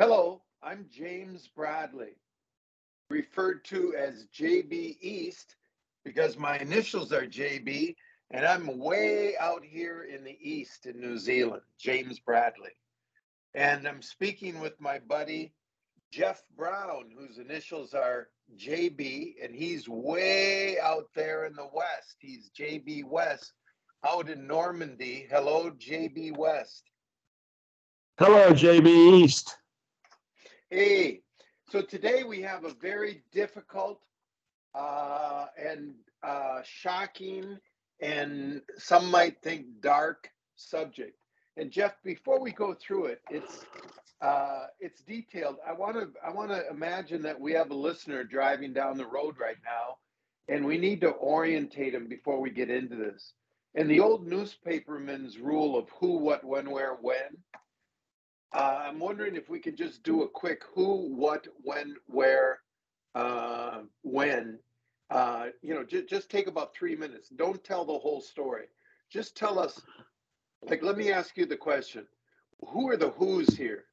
Hello, I'm James Bradley, referred to as JB East because my initials are JB, and I'm way out here in the East in New Zealand, James Bradley. And I'm speaking with my buddy, Jeff Brown, whose initials are JB, and he's way out there in the West. He's JB West out in Normandy. Hello, JB West. Hello, JB East. Hey, so today we have a very difficult and shocking, and some might think dark subject. And Jeff, before we go through it, it's detailed. I want to imagine that we have a listener driving down the road right now, and we need to orientate him before we get into this. And the old newspaperman's rule of who, what, when, where, when. I'm wondering if we could just do a quick who, what, when, where, when. Just take about 3 minutes. Don't tell the whole story. Just tell us, let me ask you the question. Who are the who's here?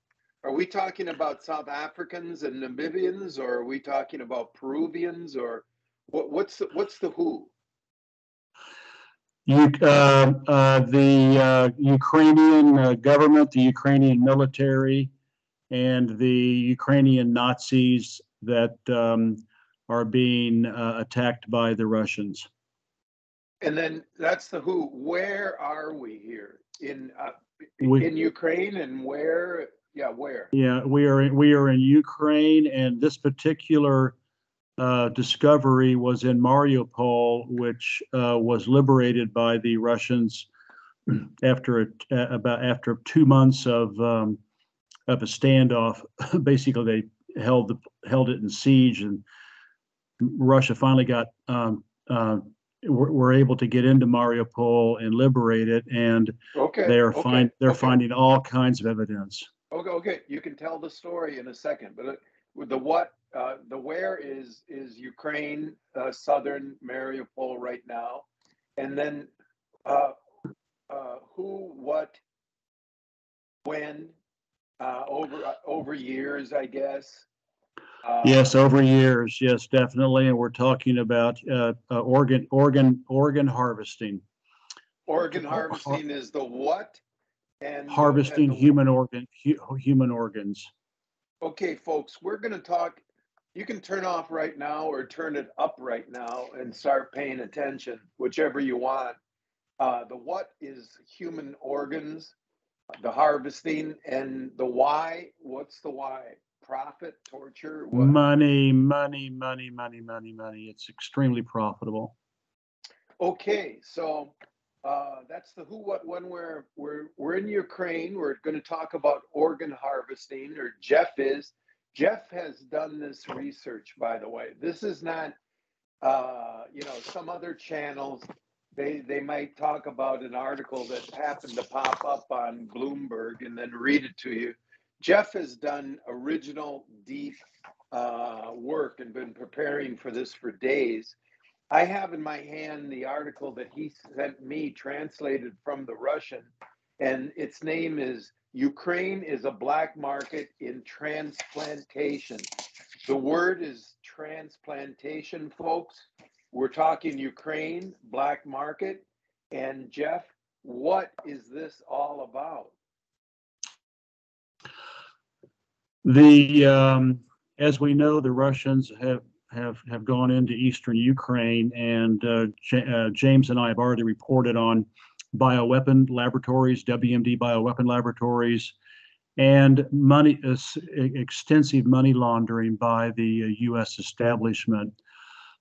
Are we talking about South Africans and Namibians, or are we talking about Peruvians, or what's the who? The Ukrainian government, the Ukrainian military, and the Ukrainian Nazis that are being attacked by the Russians. And then that's the who. Where are we here in Ukraine, and where? Yeah, where? Yeah, we are in Ukraine, and this particular discovery was in Mariupol, which was liberated by the Russians after 2 months of a standoff. Basically, they held it in siege, and Russia finally were able to get into Mariupol and liberate it. And they're finding all kinds of evidence. Okay, you can tell the story in a second, but with the what. The where is Ukraine, southern Mariupol right now, and then who, what, when, over years, I guess. Yes, over years, yes, definitely, and we're talking about organ harvesting. Organ harvesting is the what, and harvesting human organs. Okay, folks, we're going to talk. You can turn off right now or turn it up right now and start paying attention, whichever you want. The what is human organs, the harvesting, and the why. What's the why? Profit, torture, what? Money. It's extremely profitable. Okay, so that's the who, what, when, where. We're in Ukraine. We're going to talk about organ harvesting, or Jeff has done this research, by the way. This is not, some other channels, they might talk about an article that happened to pop up on Bloomberg and then read it to you. Jeff has done original, deep work and been preparing for this for days. I have in my hand the article that he sent me, translated from the Russian, and its name is Ukraine is a Black Market in Transplantation. The word is transplantation, folks. We're talking Ukraine, black market. And Jeff, what is this all about? As we know, the Russians have gone into eastern Ukraine, and James and I have already reported on bioweapon laboratories, WMD bioweapon laboratories, and extensive money laundering by the U.S. establishment.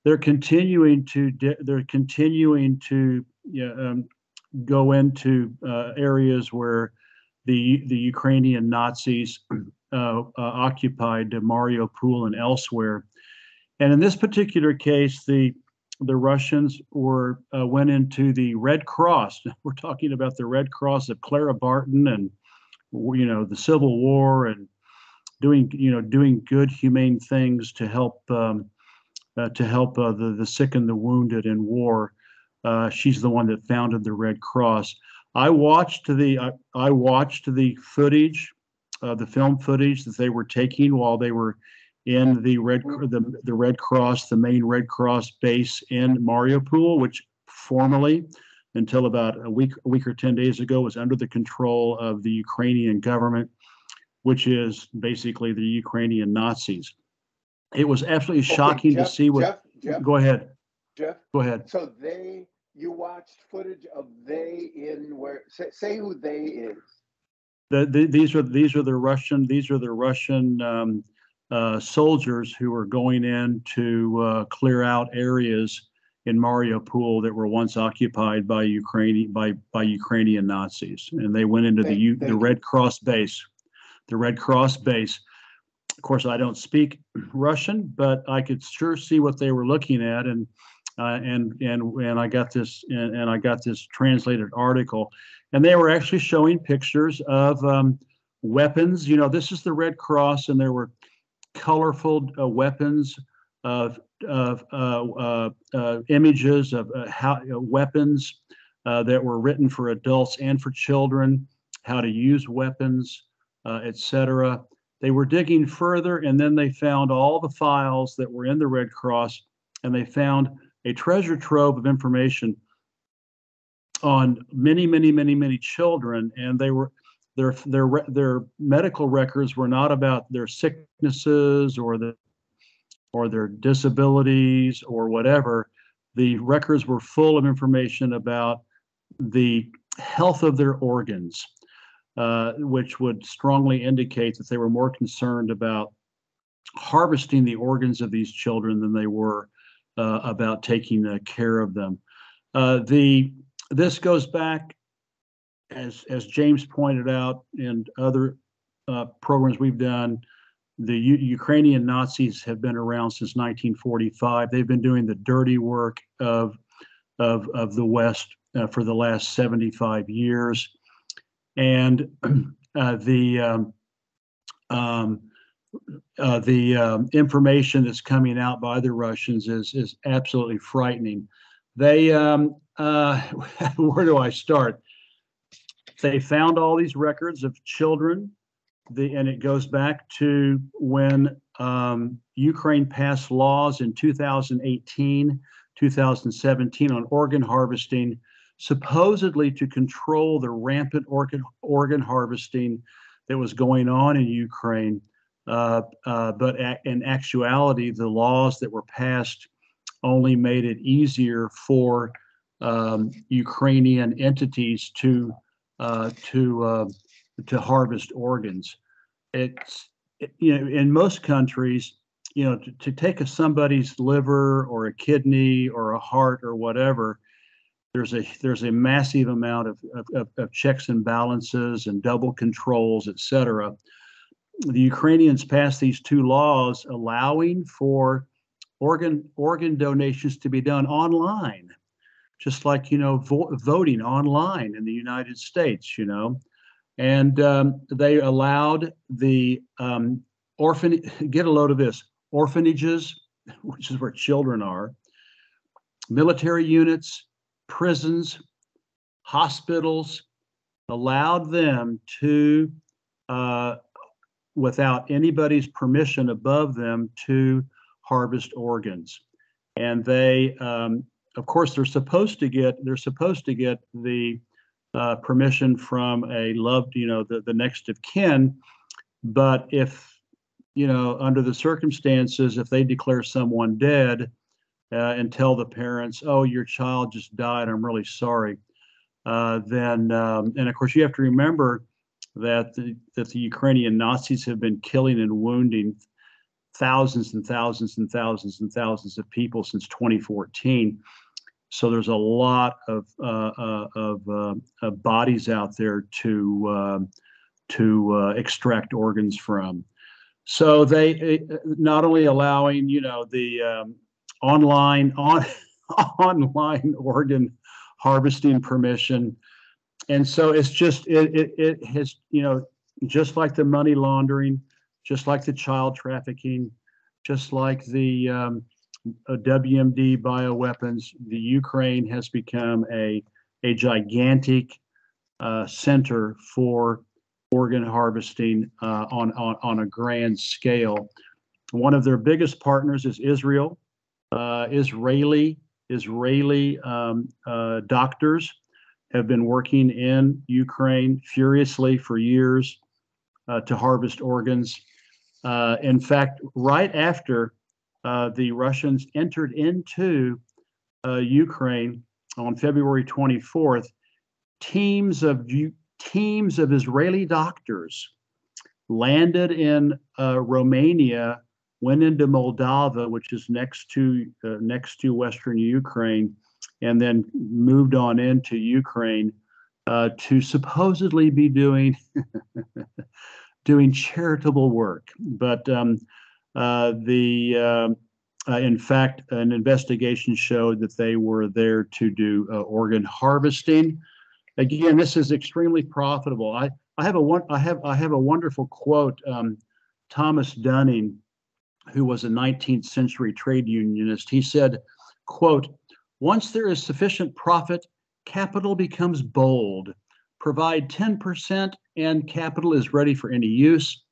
They're continuing to go into areas where the Ukrainian Nazis occupied Mariupol and elsewhere. And in this particular case, the Russians went into the Red Cross. We're talking about the Red Cross of Clara Barton, and the Civil War, and doing good, humane things to help the sick and the wounded in war. She's the one that founded the Red Cross. I watched the footage the film footage that they were taking while they were in the Red Cross, the main Red Cross base in Mariupol, which formerly, until about a week or 10 days ago, was under the control of the Ukrainian government, which is basically the Ukrainian Nazis. It was absolutely shocking to see what. Jeff, Go ahead. Jeff. Go ahead. So you watched footage of they in where? Say who they is. These are the Russian soldiers who were going in to clear out areas in Mariupol that were once occupied by Ukrainian Nazis, and they went into the Red Cross base. The Red Cross base. Of course, I don't speak Russian, but I could sure see what they were looking at, and I got this translated article, and they were actually showing pictures of weapons. You know, this is the Red Cross, and there were colorful weapons of images of weapons that were written for adults and for children, how to use weapons, etc. They were digging further, and then they found all the files that were in the Red Cross, and they found a treasure trove of information on many children, and their medical records were not about their sicknesses or their disabilities or whatever. The records were full of information about the health of their organs, which would strongly indicate that they were more concerned about harvesting the organs of these children than they were about taking care of them. This goes back, as James pointed out, in other programs we've done. The Ukrainian Nazis have been around since 1945. They've been doing the dirty work of the West for the last 75 years, and the information that's coming out by the Russians is absolutely frightening. They where do I start? They found all these records of children, and it goes back to when Ukraine passed laws in 2018, 2017 on organ harvesting, supposedly to control the rampant organ harvesting that was going on in Ukraine. But in actuality, the laws that were passed only made it easier for Ukrainian entities to harvest organs. In most countries, to take somebody's liver or a kidney or a heart or whatever, there's a massive amount of checks and balances and double controls, etc. The Ukrainians passed these two laws allowing for organ donations to be done online, just like voting online in the United States. And they allowed the get a load of this, orphanages, which is where children are, military units, prisons, hospitals, allowed them to, without anybody's permission above them, to harvest organs. And they, of course, they're supposed to get the permission from a loved, the next of kin. But if, under the circumstances, if they declare someone dead and tell the parents, "Oh, your child just died, I'm really sorry," then, and of course, you have to remember that the Ukrainian Nazis have been killing and wounding thousands and thousands and thousands and thousands of people since 2014. So there's a lot of bodies out there to extract organs from. So they not only allowing the online organ harvesting permission, and so it's just it has just like the money laundering, just like the child trafficking, just like the WMD bioweapons, the Ukraine has become a gigantic center for organ harvesting on a grand scale. One of their biggest partners is Israel. Israeli doctors have been working in Ukraine furiously for years to harvest organs. In fact, right after the Russians entered into Ukraine on February 24th, teams of Israeli doctors landed in Romania, went into Moldova, which is next to Western Ukraine, and then moved on into Ukraine to supposedly be doing charitable work. But in fact, an investigation showed that they were there to do organ harvesting. Again, this is extremely profitable. I have a wonderful quote. Thomas Dunning, who was a 19th century trade unionist, he said, quote, "Once there is sufficient profit, capital becomes bold. Provide 10% and capital is ready for any use.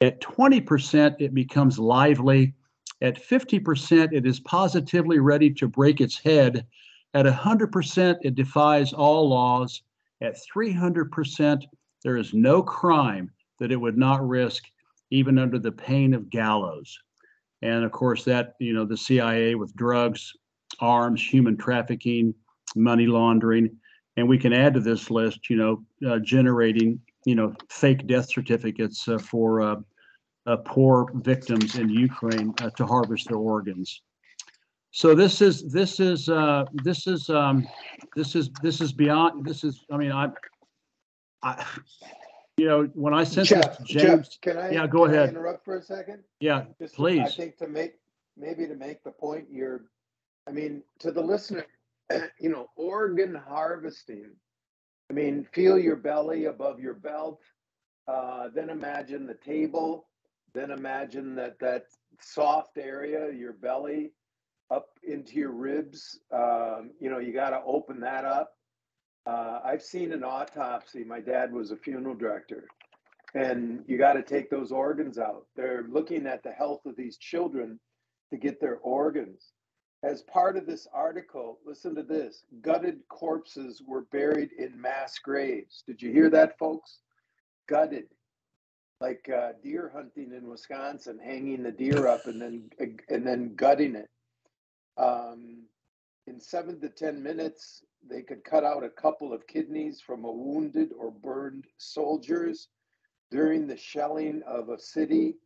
At 20%, it becomes lively. At 50%, it is positively ready to break its head. At 100%, it defies all laws. At 300%, there is no crime that it would not risk, even under the pain of gallows." And of course, that, the CIA with drugs, arms, human trafficking, money laundering, and we can add to this list, generating, fake death certificates for poor victims in Ukraine to harvest their organs. So this is beyond. When I sent this to James, can I, yeah, go ahead. Interrupt for a second? Yeah, Just please. I think to make the point to the listener, organ harvesting. Feel your belly above your belt. Then imagine the table. Then imagine that soft area, your belly, up into your ribs. You got to open that up. I've seen an autopsy. My dad was a funeral director, and you got to take those organs out. They're looking at the health of these children to get their organs. As part of this article, listen to this: gutted corpses were buried in mass graves. Did you hear that, folks? Gutted, like deer hunting in Wisconsin, hanging the deer up and then gutting it. In 7 to 10 minutes, they could cut out a couple of kidneys from a wounded or burned soldiers during the shelling of a city.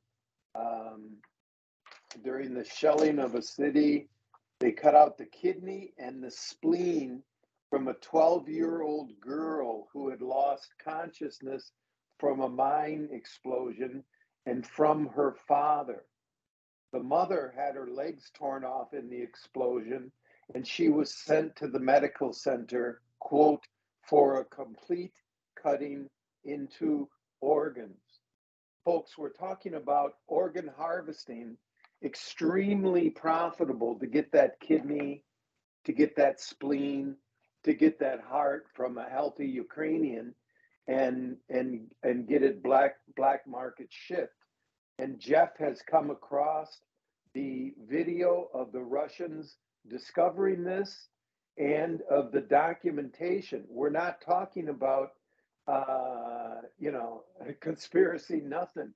They cut out the kidney and the spleen from a 12-year-old girl who had lost consciousness from a mine explosion and from her father. The mother had her legs torn off in the explosion, and she was sent to the medical center, quote, for a complete cutting into organs. Folks, we're talking about organ harvesting, extremely profitable to get that kidney, to get that spleen, to get that heart from a healthy Ukrainian and get it black market shipped. And Jeff has come across the video of the Russians discovering this and of the documentation. We're not talking about conspiracy, nothing.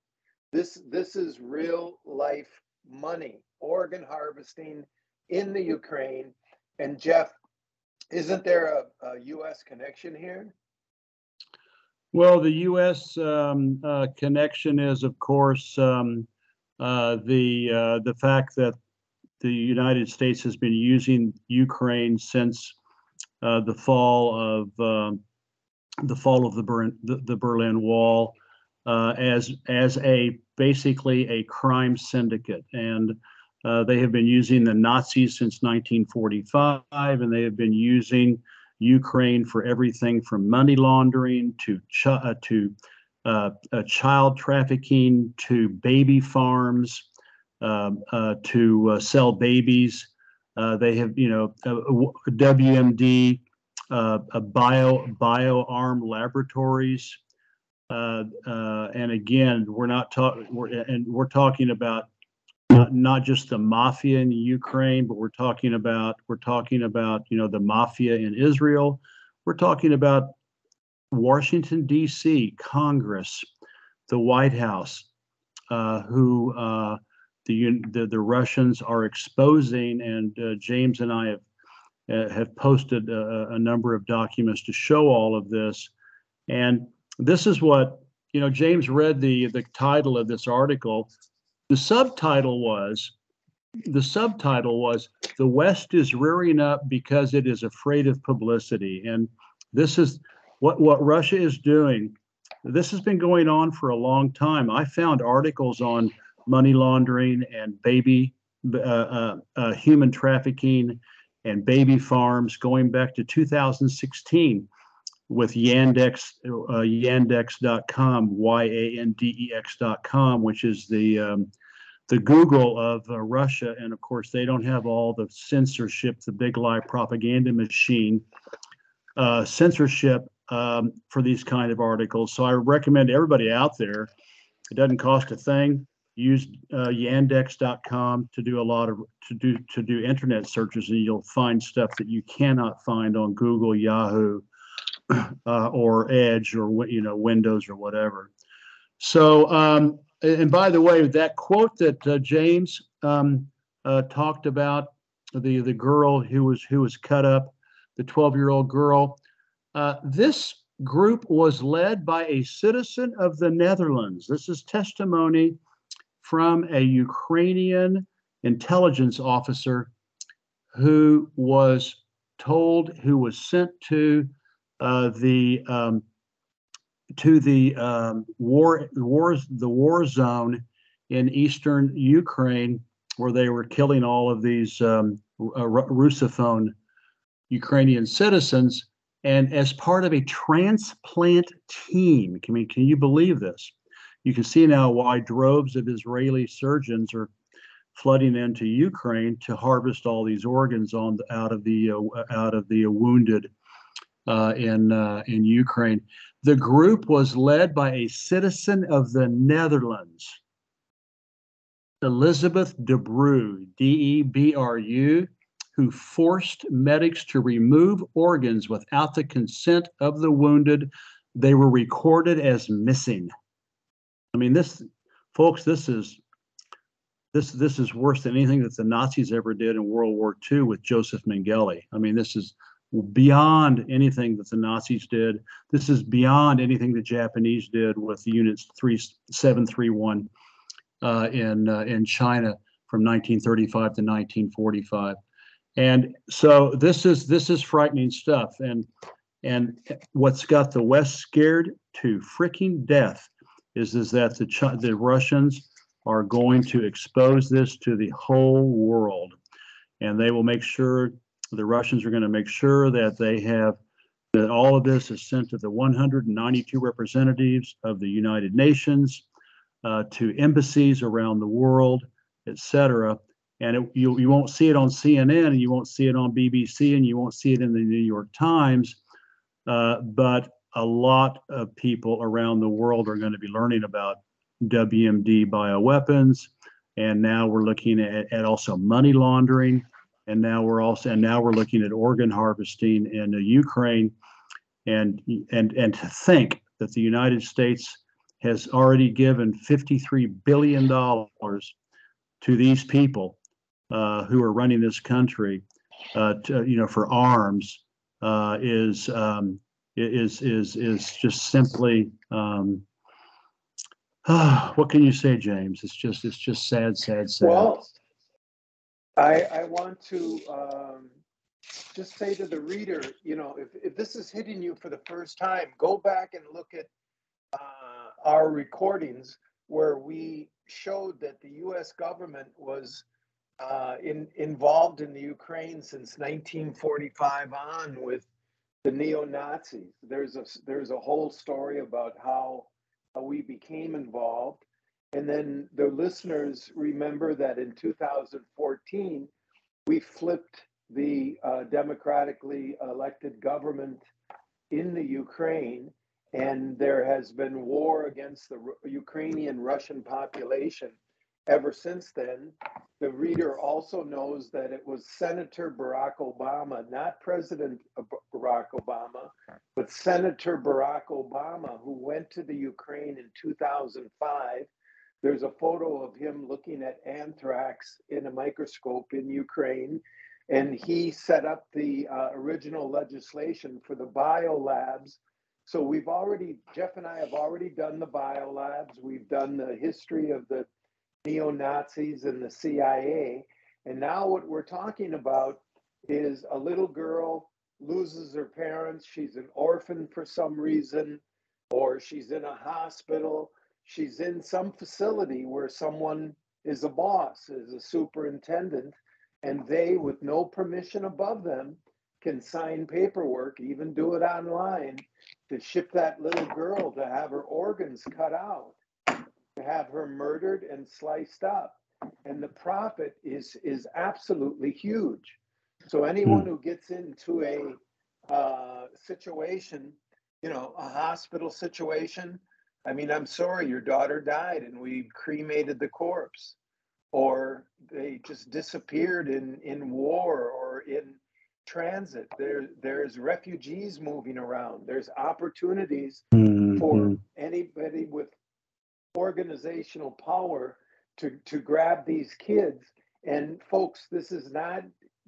This is real life money, organ harvesting in the Ukraine. And Jeff, isn't there a U.S. connection here? Well, the U.S. Connection is, of course, the fact that the United States has been using Ukraine since the fall of the Berlin Wall as basically a crime syndicate, and they have been using the Nazis since 1945, and they have been using Ukraine for everything from money laundering to child trafficking to baby farms to sell babies. They have, WMD, bioarm laboratories. And again, we're talking about not just the mafia in Ukraine, but we're talking about the mafia in Israel. We're talking about Washington D.C., Congress, the White House, who the Russians are exposing, and James and I have posted a number of documents to show all of this. And this is what, James read the title of this article. The subtitle was "The West is rearing up because it is afraid of publicity." And this is what Russia is doing. This has been going on for a long time. I found articles on money laundering and human trafficking and baby farms going back to 2016 with yandex.com, yandex.com, which is the Google of Russia. And of course, they don't have all the censorship, the big lie propaganda machine censorship for these kind of articles. So I recommend everybody out there, it doesn't cost a thing. Use yandex.com to do to do internet searches, and you'll find stuff that you cannot find on Google, Yahoo, or Edge, or Windows, or whatever. So, and by the way, that quote that James talked about, the girl who was cut up, the 12-year-old girl. This group was led by a citizen of the Netherlands. This is testimony from a Ukrainian intelligence officer who was sent to the war zone in eastern Ukraine, where they were killing all of these Russophone Ukrainian citizens, and as part of a transplant team. Can you believe this? You can see now why droves of Israeli surgeons are flooding into Ukraine to harvest all these organs out of the wounded in Ukraine. The group was led by a citizen of the Netherlands, Elizabeth Debru, Debru, who forced medics to remove organs without the consent of the wounded. They were recorded as missing. I mean, this is worse than anything that the Nazis ever did in World War II with Joseph Mengele. I mean, this is beyond anything that the Nazis did. This is beyond anything the Japanese did with Units 731 in China from 1935 to 1945. And so this is frightening stuff. And what's got the West scared to freaking death is that the Russians are going to expose this to the whole world, and they will make sure. The Russians are going to make sure that that all of this is sent to the 192 representatives of the United Nations, to embassies around the world, etc. And you won't see it on CNN, and you won't see it on BBC, and you won't see it in the New York Times. But a lot of people around the world are going to be learning about WMD bioweapons, and now we're looking at also money laundering. And now we're looking at organ harvesting in Ukraine, and to think that the United States has already given $53 billion to these people who are running this country, for arms, is just simply. What can you say, James? It's just sad. Well, I want to just say to the reader, if this is hitting you for the first time, go back and look at our recordings where we showed that the U.S. government was involved in the Ukraine since 1945 on with the neo-Nazis. There's a whole story about how we became involved. And then the listeners remember that in 2014, we flipped the democratically elected government in the Ukraine. and there has been war against the Ukrainian Russian population ever since then. The reader also knows that it was Senator Barack Obama, not President Barack Obama, but Senator Barack Obama, who went to the Ukraine in 2005. There's a photo of him looking at anthrax in a microscope in Ukraine, and he set up the original legislation for the biolabs. So Jeff and I have already done the biolabs. We've done the history of the neo-Nazis and the CIA. And now what we're talking about is a little girl loses her parents. She's an orphan for some reason, or she's in a hospital. She's in some facility where someone is a boss, is a superintendent, and they, with no permission above them, can sign paperwork, even do it online, to ship that little girl to have her organs cut out, to have her murdered and sliced up. And the profit is absolutely huge. So anyone who gets into a situation, a hospital situation, I mean, I'm sorry, your daughter died and we cremated the corpse, or they just disappeared in war or in transit. There's refugees moving around. There's opportunities for anybody with organizational power to grab these kids. And folks, this is not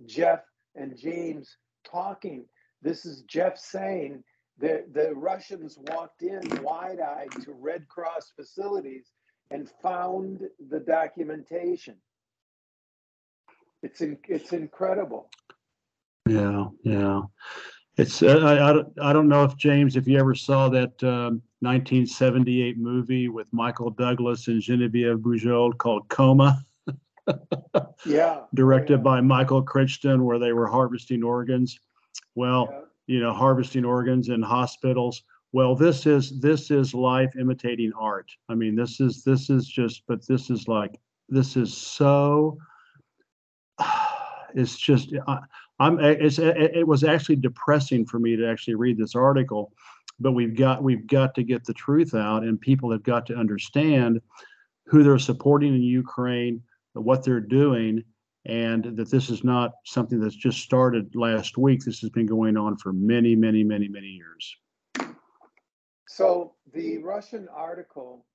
Jeff and James talking. This is Jeff saying that the Russians walked in wide-eyed to Red Cross facilities and found the documentation. It's incredible. Yeah. It's I don't know if James, if you ever saw that 1978 movie with Michael Douglas and Genevieve Bujold called Coma. Yeah. Directed by Michael Crichton, where they were harvesting organs. Well, harvesting organs in hospitals. Well, this is life imitating art. I mean, this is so. It's just. It was actually depressing for me to actually read this article, but we've got to get the truth out, and people have got to understand who they're supporting in Ukraine, what they're doing, and that this is not something that's just started last week. This has been going on for many, many, many, many years. So the Russian article,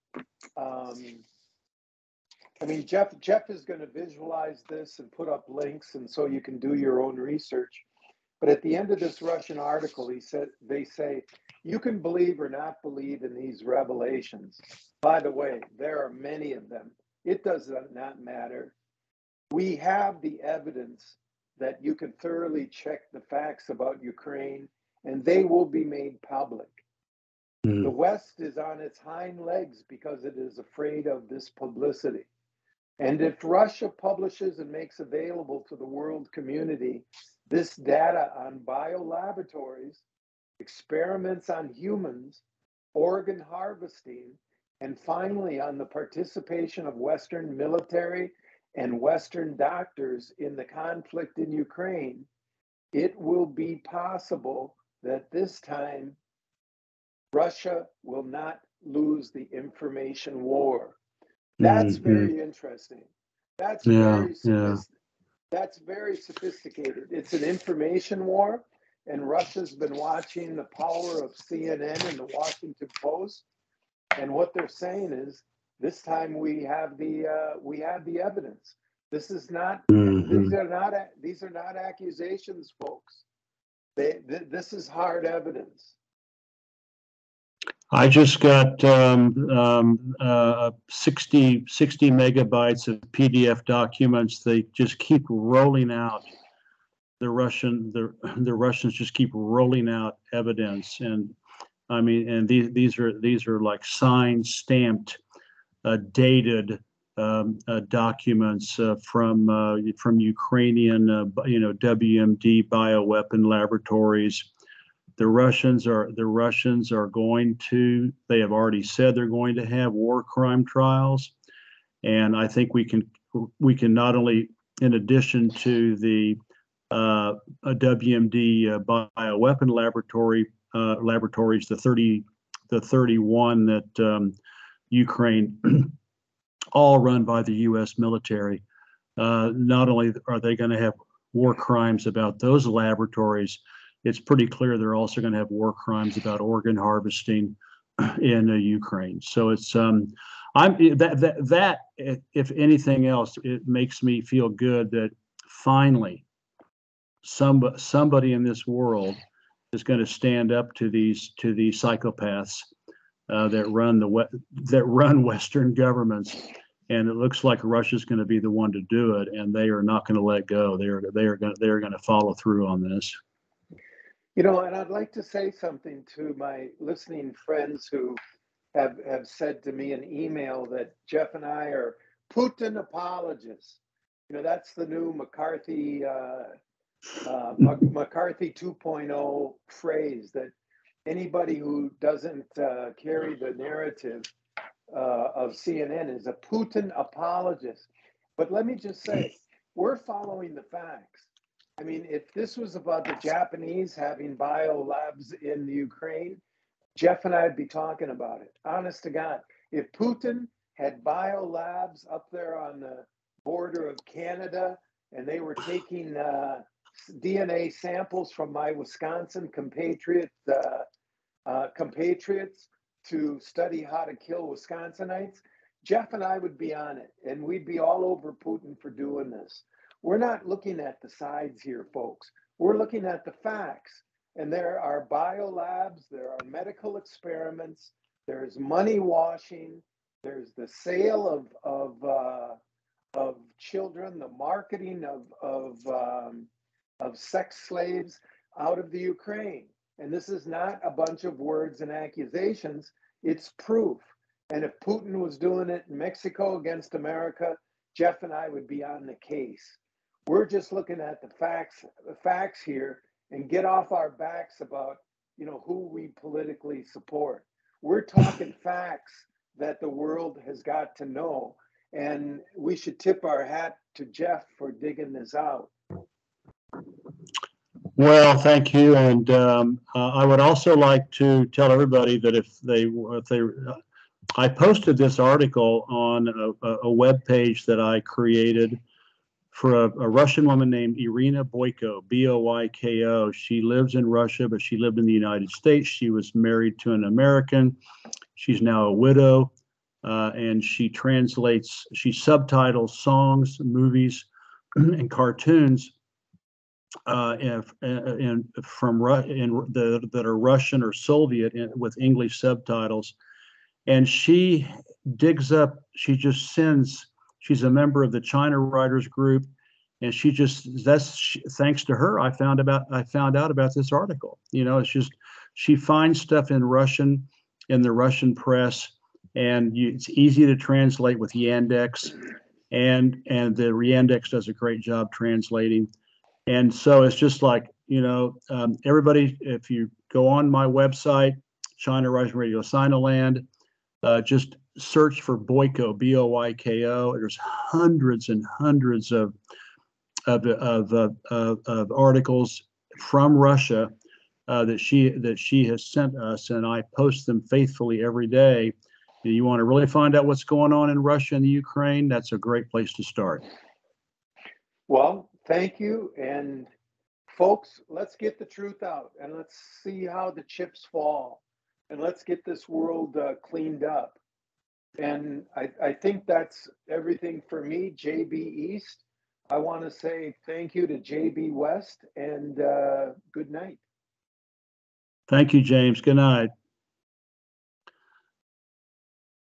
Jeff is going to visualize this and put up links, and so you can do your own research. But at the end of this Russian article, they say, you can believe or not believe in these revelations. By the way, there are many of them. It does not matter. We have the evidence that you can thoroughly check the facts about Ukraine, and they will be made public. The West is on its hind legs because it is afraid of this publicity. And if Russia publishes and makes available to the world community this data on biolaboratories, experiments on humans, organ harvesting, and finally on the participation of Western military and Western doctors in the conflict in Ukraine, it will be possible that this time Russia will not lose the information war. That's very interesting. That's that's very sophisticated. It's an information war, and Russia's been watching the power of CNN and the Washington Post. And what they're saying is, this time we have the evidence. This is not. These are not accusations, folks. This is hard evidence. I just got 60 megabytes of PDF documents. They just keep rolling out. The Russians just keep rolling out evidence, and I mean, and these are like signed, stamped, dated documents from Ukrainian WMD bioweapon laboratories. The Russians are going to, they have already said they're going to have war crime trials. And I think we can not only, in addition to the WMD bioweapon laboratories, the the 31 that Ukraine, all run by the U.S. military. Not only are they going to have war crimes about those laboratories, it's pretty clear they're also going to have war crimes about organ harvesting in Ukraine. So it's that if anything else, it makes me feel good that finally somebody in this world is going to stand up to these psychopaths that run Western governments. And it looks like Russia's going to be the one to do it, and they are not going to let go. They are going to follow through on this. You know, and I'd like to say something to my listening friends who have said to me in email that Jeff and I are Putin apologists. You know, that's the new McCarthy 2.0 phrase, that anybody who doesn't carry the narrative of CNN is a Putin apologist. But let me just say, we're following the facts. I mean, if this was about the Japanese having biolabs in the Ukraine, Jeff and I would be talking about it. Honest to God, if Putin had biolabs up there on the border of Canada and they were taking DNA samples from my Wisconsin compatriots to study how to kill Wisconsinites, Jeff and I would be on it, and we'd be all over Putin for doing this. We're not looking at the sides here, folks. We're looking at the facts. And there are biolabs, there are medical experiments, there's money washing, there's the sale of children, the marketing of sex slaves out of the Ukraine. And this is not a bunch of words and accusations, it's proof. And if Putin was doing it in Mexico against America, Jeff and I would be on the case. We're just looking at the facts here, and get off our backs about, you know, who we politically support. We're talking facts that the world has got to know, and we should tip our hat to Jeff for digging this out. Well, thank you, and I would also like to tell everybody that I posted this article on a web page that I created for a Russian woman named Irina Boyko, B-O-Y-K-O. She lives in Russia, but she lived in the United States. She was married to an American. She's now a widow, and she subtitles songs, movies, and cartoons that are Russian or Soviet with English subtitles. And she digs up, she's a member of the China Writers Group, and thanks to her I found out about this article. You know, it's just, she finds stuff in Russian, in the Russian press, and it's easy to translate with Yandex, and the Yandex does a great job translating. And so it's just like, you know, everybody, if you go on my website, China Rising Radio Sinoland, just search for Boyko, B-O-Y-K-O. There's hundreds and hundreds of articles from Russia that she has sent us, and I post them faithfully every day. And you want to really find out what's going on in Russia and the Ukraine, that's a great place to start. Well, thank you. And folks, let's get the truth out, and let's see how the chips fall, and let's get this world cleaned up. And I think that's everything for me, JB East. I want to say thank you to JB West, and good night. Thank you, James. Good night.